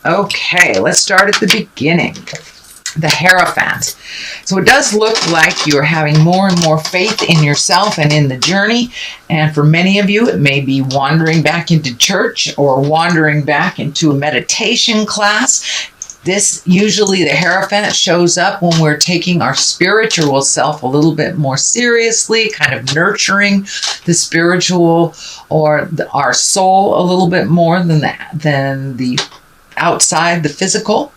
Okay, let's start at the beginning. The Hierophant. So it does look like you're having more and more faith in yourself and in the journey. And for many of you, it may be wandering back into church or wandering back into a meditation class. This usually, the Hierophant shows up when we're taking our spiritual self a little bit more seriously, kind of nurturing the spiritual or our soul a little bit more than the outside, the physical.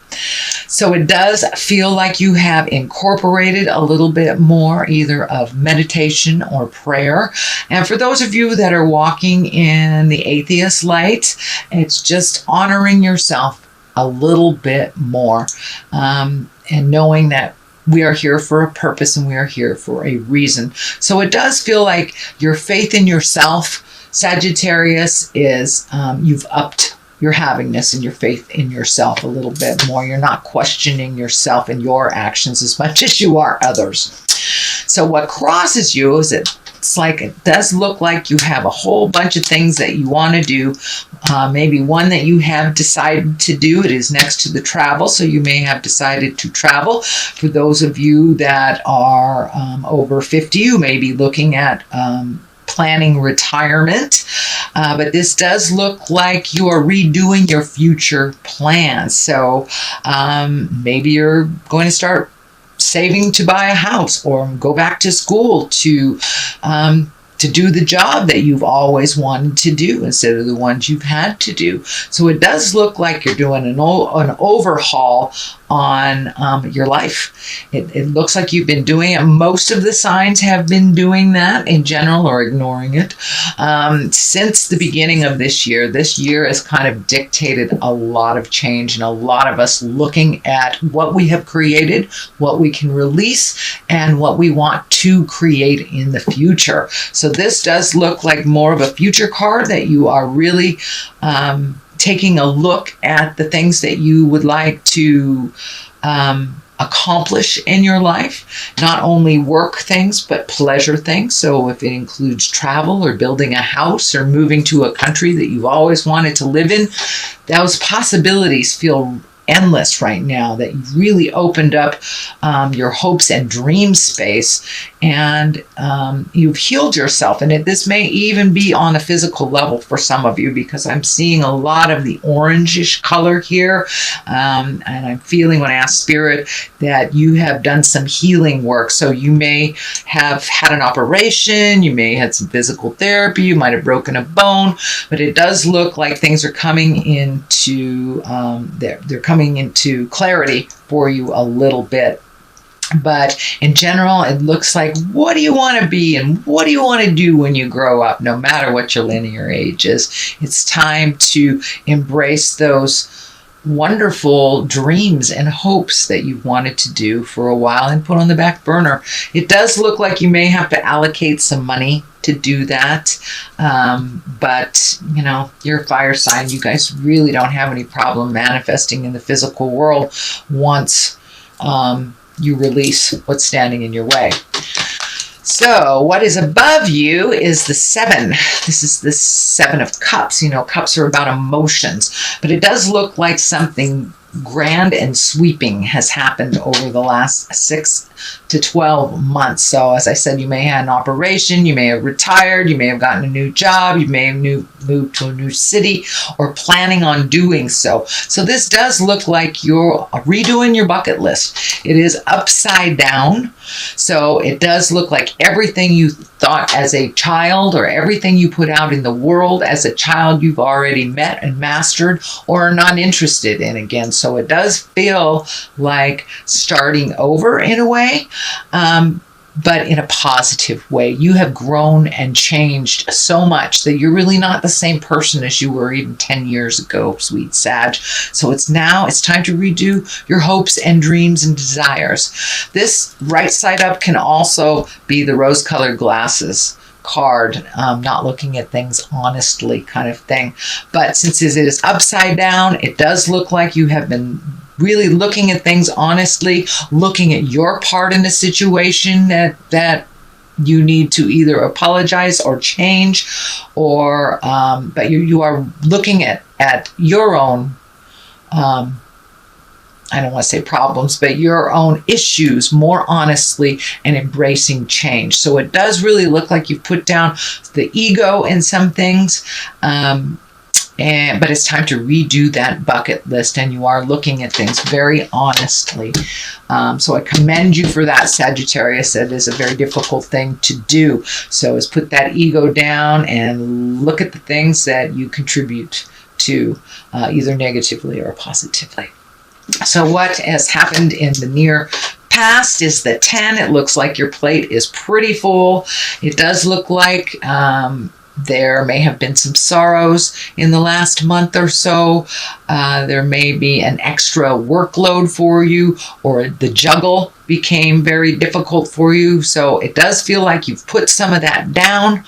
So it does feel like you have incorporated a little bit more either of meditation or prayer. And for those of you that are walking in the atheist light, it's just honoring yourself a little bit more, and knowing that we are here for a purpose and we are here for a reason. So it does feel like your faith in yourself, Sagittarius, is you've upped your havingness and your faith in yourself a little bit more. You're not questioning yourself and your actions as much as you are others. So what crosses you is it does look like you have a whole bunch of things that you want to do. Maybe one that you have decided to do. It is next to the travel, so you may have decided to travel. For those of you that are over 50, you may be looking at planning retirement. But this does look like you are redoing your future plans. So maybe you're going to start saving to buy a house or go back to school to do the job that you've always wanted to do instead of the ones you've had to do. So it does look like you're doing an overhaul on your life. It looks like you've been doing it. Most of the signs have been doing that in general or ignoring it since the beginning of this year. This year has kind of dictated a lot of change and a lot of us looking at what we have created, what we can release, and what we want to create in the future. So this does look like more of a future card that you are really taking a look at the things that you would like to accomplish in your life, not only work things, but pleasure things. So if it includes travel or building a house or moving to a country that you've always wanted to live in, those possibilities feel endless right now, that you've really opened up your hopes and dream space, and you've healed yourself. And this may even be on a physical level for some of you, because I'm seeing a lot of the orangish color here, and I'm feeling, when I ask Spirit, that you have done some healing work. So you may have had an operation, you may have had some physical therapy, you might have broken a bone, but it does look like things are coming into they're coming into clarity for you a little bit. But in general, it looks like, what do you want to be and what do you want to do when you grow up, no matter what your linear age is? It's time to embrace those wonderful dreams and hopes that you've wanted to do for a while and put on the back burner. It does look like you may have to allocate some money to do that. But, you know, you're a fire sign. You guys really don't have any problem manifesting in the physical world once you release what's standing in your way. So what is above you is the 7. This is the 7 of Cups. You know, cups are about emotions, but it does look like something grand and sweeping has happened over the last 6 to 12 months. So as I said, you may have had an operation, you may have retired, you may have gotten a new job, you may have moved to a new city or planning on doing so. So this does look like you're redoing your bucket list. It is upside down. So it does look like everything you thought as a child or everything you put out in the world as a child you've already met and mastered or are not interested in again. So it does feel like starting over in a way, but in a positive way. You have grown and changed so much that you're really not the same person as you were even 10 years ago, sweet Sag. So it's time to redo your hopes and dreams and desires. This right side up can also be the rose-colored glasses card, not looking at things honestly kind of thing. But since it is upside down, it does look like you have been really looking at things honestly, looking at your part in the situation that you need to either apologize or change, or but you are looking at your own I don't want to say problems, but your own issues more honestly and embracing change. So it does really look like you've put down the ego in some things, but it's time to redo that bucket list, and you are looking at things very honestly. So I commend you for that, Sagittarius. That is a very difficult thing to do. So is put that ego down and look at the things that you contribute to, either negatively or positively. So what has happened in the near past is the 10. It looks like your plate is pretty full. It does look like there may have been some sorrows in the last month or so. There may be an extra workload for you, or the juggle became very difficult for you. So it does feel like you've put some of that down.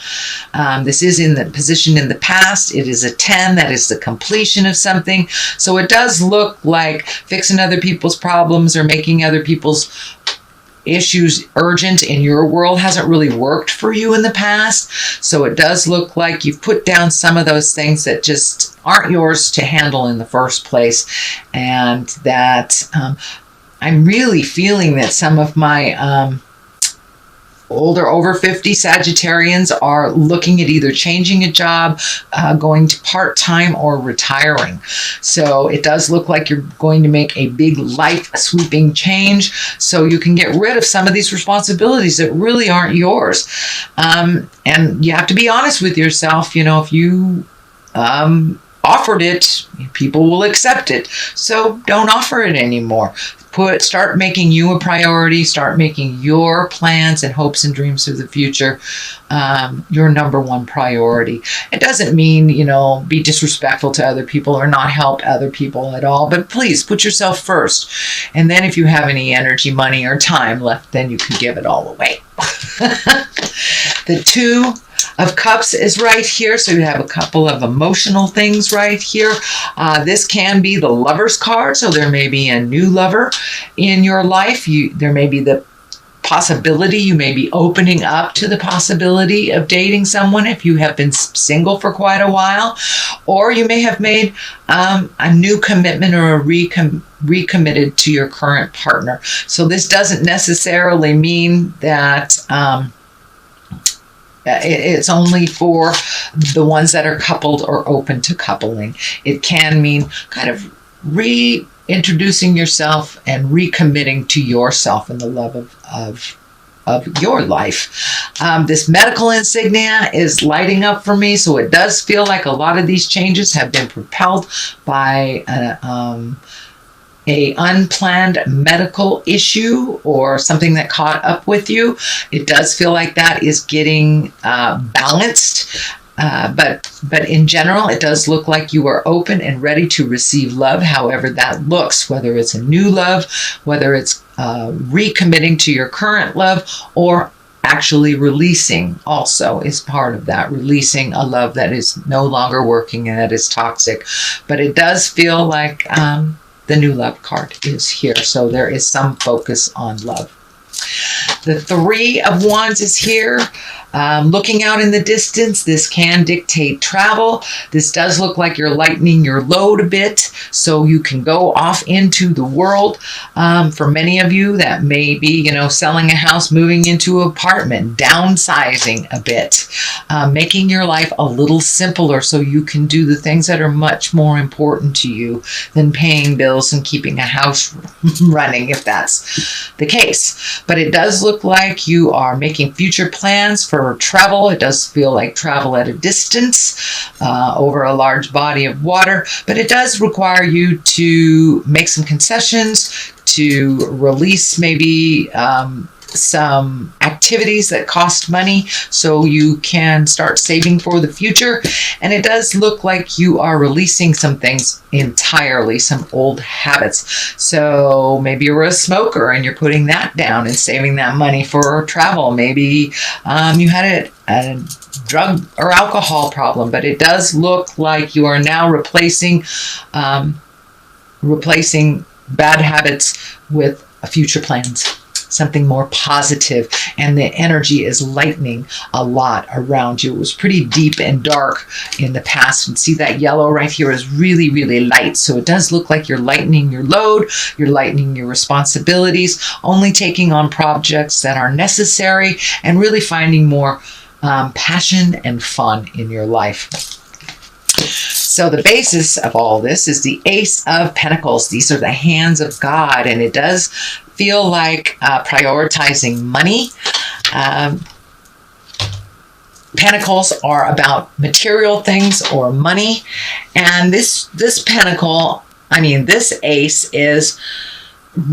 This is in the position in the past. It is a 10. That is the completion of something. So it does look like fixing other people's problems or making other people's issues urgent in your world hasn't really worked for you in the past. So it does look like you've put down some of those things that just aren't yours to handle in the first place. And that I'm really feeling that some of my older, over 50 Sagittarians are looking at either changing a job, going to part-time, or retiring. So it does look like you're going to make a big life sweeping change, so you can get rid of some of these responsibilities that really aren't yours. And you have to be honest with yourself. You know, if you offered it, people will accept it. So don't offer it anymore. Start making you a priority. Start making your plans and hopes and dreams for the future your number one priority. It doesn't mean, be disrespectful to other people or not help other people at all, but please put yourself first. And then if you have any energy, money, or time left, then you can give it all away. The 2 of Cups is right here, so you have a couple of emotional things right here. This can be the Lover's card, so there may be a new lover in your life. There may be the possibility, you may be opening up to the possibility of dating someone if you have been single for quite a while, or you may have made a new commitment or recommitted to your current partner. So this doesn't necessarily mean that it's only for the ones that are coupled or open to coupling. It can mean kind of reintroducing yourself and recommitting to yourself in the love of your life. This medical insignia is lighting up for me, so it does feel like a lot of these changes have been propelled by a unplanned medical issue or something that caught up with you. It does feel like that is getting balanced. But in general, it does look like you are open and ready to receive love, however that looks, whether it's a new love, whether it's recommitting to your current love, or actually releasing also is part of that, releasing a love that is no longer working and that is toxic. But it does feel like the new love card is here, so there is some focus on love. The 3 of Wands is here. Looking out in the distance, this can dictate travel. This does look like you're lightening your load a bit so you can go off into the world. For many of you, that may be, selling a house, moving into an apartment, downsizing a bit, making your life a little simpler so you can do the things that are much more important to you than paying bills and keeping a house running, if that's the case. But it does look like you are making future plans for travel. It does feel like travel at a distance over a large body of water, but it does require you to make some concessions, to release maybe some activities that cost money so you can start saving for the future. And it does look like you are releasing some things entirely, some old habits. So maybe you're a smoker and you're putting that down and saving that money for travel. Maybe you had a drug or alcohol problem, but it does look like you are now replacing bad habits with future plans. something more positive, and the energy is lightening a lot around you. It was pretty deep and dark in the past. And see that yellow right here is really, really light. So it does look like you're lightening your load, you're lightening your responsibilities, only taking on projects that are necessary, and really finding more passion and fun in your life. So the basis of all this is the Ace of Pentacles. These are the hands of God, and it does feel like prioritizing money. Pentacles are about material things or money, and this ace is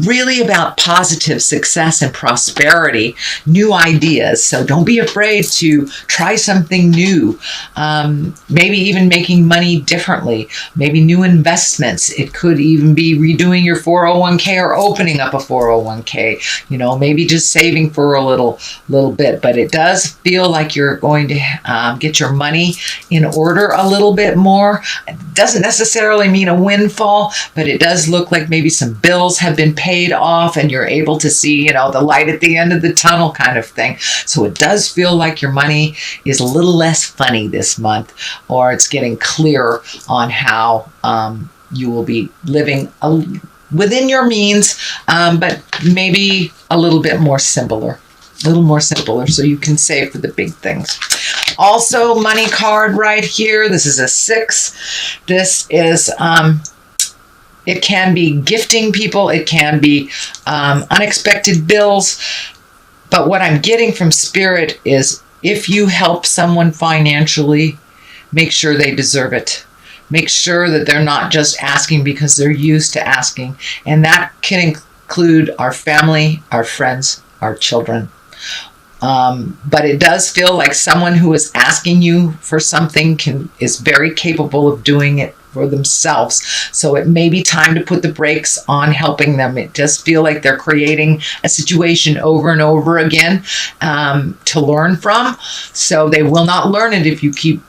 really about positive success and prosperity, new ideas. So don't be afraid to try something new. Maybe even making money differently, maybe new investments. It could even be redoing your 401k or opening up a 401k, maybe just saving for a little bit. But it does feel like you're going to get your money in order a little bit more. It doesn't necessarily mean a windfall, but it does look like maybe some bills have been paid off and you're able to see, the light at the end of the tunnel kind of thing. So it does feel like your money is a little less funny this month, or it's getting clearer on how you will be living within your means, but maybe a little bit more simpler. So you can save for the big things. Also, money card right here. This is a 6. This is it can be gifting people. It can be unexpected bills. But what I'm getting from Spirit is if you help someone financially, make sure they deserve it. Make sure that they're not just asking because they're used to asking. And that can include our family, our friends, our children. But it does feel like someone who is asking you for something is very capable of doing it for themselves. So it may be time to put the brakes on helping them. It does feel like they're creating a situation over and over again to learn from. So they will not learn it if you keep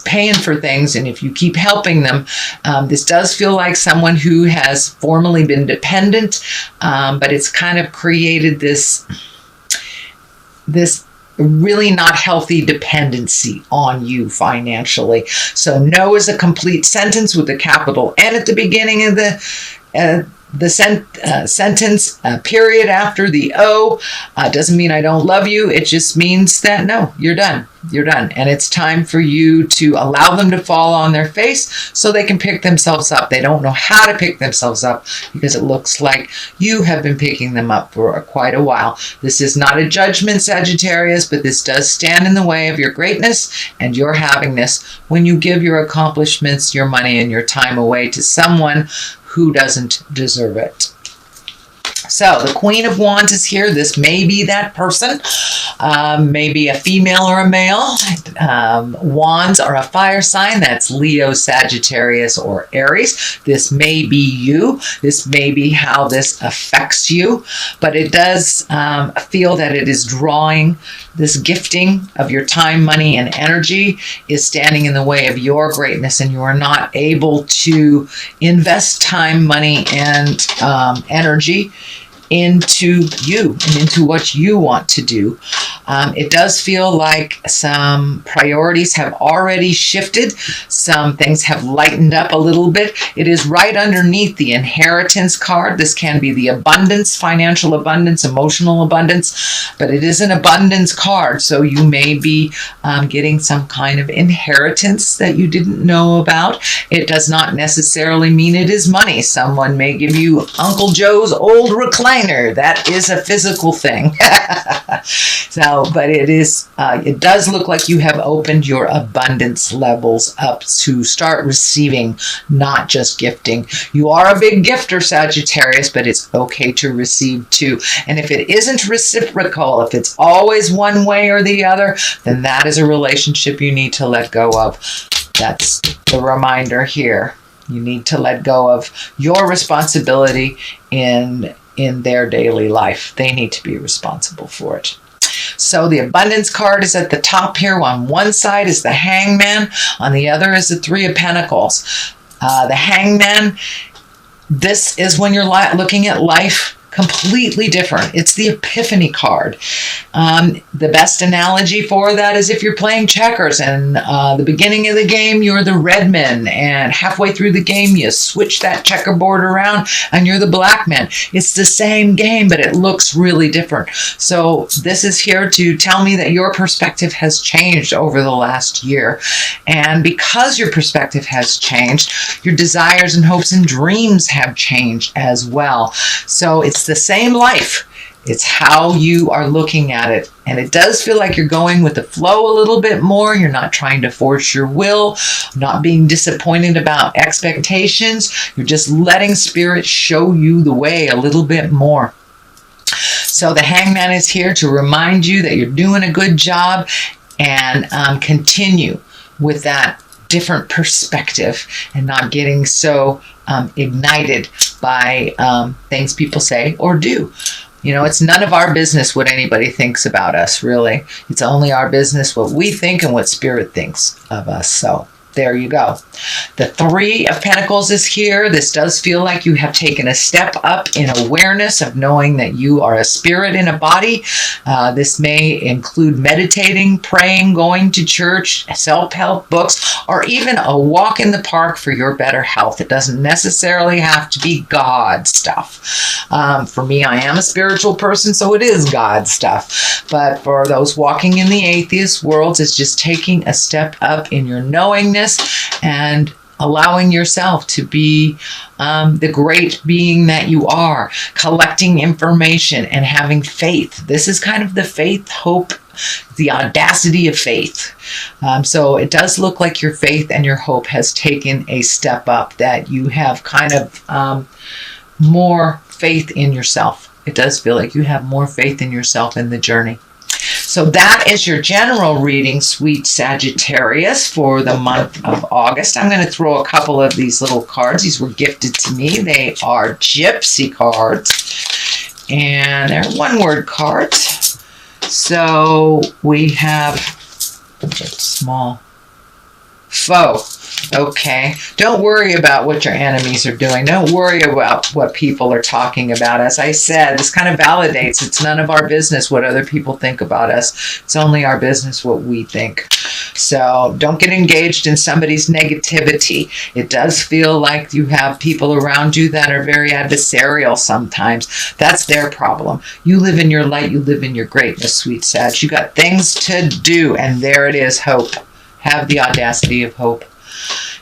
paying for things and if you keep helping them. This does feel like someone who has formerly been dependent, but it's kind of created this really not healthy dependency on you financially. So no is a complete sentence with a capital N at the beginning of the sentence, period after the O. Doesn't mean I don't love you. It just means that no, you're done. You're done. And it's time for you to allow them to fall on their face so they can pick themselves up. They don't know how to pick themselves up because it looks like you have been picking them up for quite a while. This is not a judgment, Sagittarius, but this does stand in the way of your greatness and your happiness when you give your accomplishments, your money, and your time away to someone who doesn't deserve it. So the Queen of Wands is here. This may be that person, maybe a female or a male. Wands are a fire sign. That's Leo, Sagittarius, or Aries. This may be you. This may be how this affects you. But it does feel that it is drawing this gifting of your time, money, and energy is standing in the way of your greatness, and you are not able to invest time, money, and energy into you and into what you want to do. It does feel like some priorities have already shifted. Some things have lightened up a little bit. It is right underneath the inheritance card. This can be the abundance, financial abundance, emotional abundance, but it is an abundance card. So you may be getting some kind of inheritance that you didn't know about. It does not necessarily mean it is money. Someone may give you Uncle Joe's old recliner. That is a physical thing. But it does look like you have opened your abundance levels up to start receiving, not just gifting. You are a big gifter, Sagittarius, but it's okay to receive too. And if it isn't reciprocal, if it's always one way or the other, then that is a relationship you need to let go of. That's the reminder here. You need to let go of your responsibility in their daily life. They need to be responsible for it. So the abundance card is at the top here. On one side is the Hangman. On the other is the Three of Pentacles. The Hangman, this is when you're looking at life completely different. It's the Epiphany card. The best analogy for that is if you're playing checkers and the beginning of the game, you're the red man, and halfway through the game, you switch that checkerboard around and you're the black man. It's the same game, but it looks really different. So this is here to tell me that your perspective has changed over the last year. And because your perspective has changed, your desires and hopes and dreams have changed as well. So it's the same life. It's how you are looking at it. And it does feel like you're going with the flow a little bit more. You're not trying to force your will, not being disappointed about expectations. You're just letting Spirit show you the way a little bit more. So the Hangman is here to remind you that you're doing a good job, and continue with that different perspective and not getting so ignited by things people say or do. You know, it's none of our business what anybody thinks about us, really. It's only our business what we think and what Spirit thinks of us. So there you go. The Three of Pentacles is here. This does feel like you have taken a step up in awareness of knowing that you are a spirit in a body. This may include meditating, praying, going to church, self-help books, or even a walk in the park for your better health. It doesn't necessarily have to be God stuff. For me, I am a spiritual person, so it is God stuff. But for those walking in the atheist world, it's just taking a step up in your knowingness and allowing yourself to be the great being that you are, collecting information and having faith. This is kind of the faith, hope, the audacity of faith. So it does look like your faith and your hope has taken a step up, that you have kind of more faith in yourself. It does feel like you have more faith in yourself in the journey. So that is your general reading, sweet Sagittarius, for the month of August. I'm going to throw a couple of these little cards. These were gifted to me. They are Gypsy cards, and they're one-word cards. So we have small foe. Okay, don't worry about what your enemies are doing. Don't worry about what people are talking about. As I said, this kind of validates it's none of our business what other people think about us. It's only our business what we think. So don't get engaged in somebody's negativity. It does feel like you have people around you that are very adversarial sometimes. That's their problem. You live in your light. You live in your greatness, sweet Sag. You got things to do, and there it is, hope. Have the audacity of hope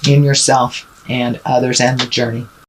in yourself and others and the journey.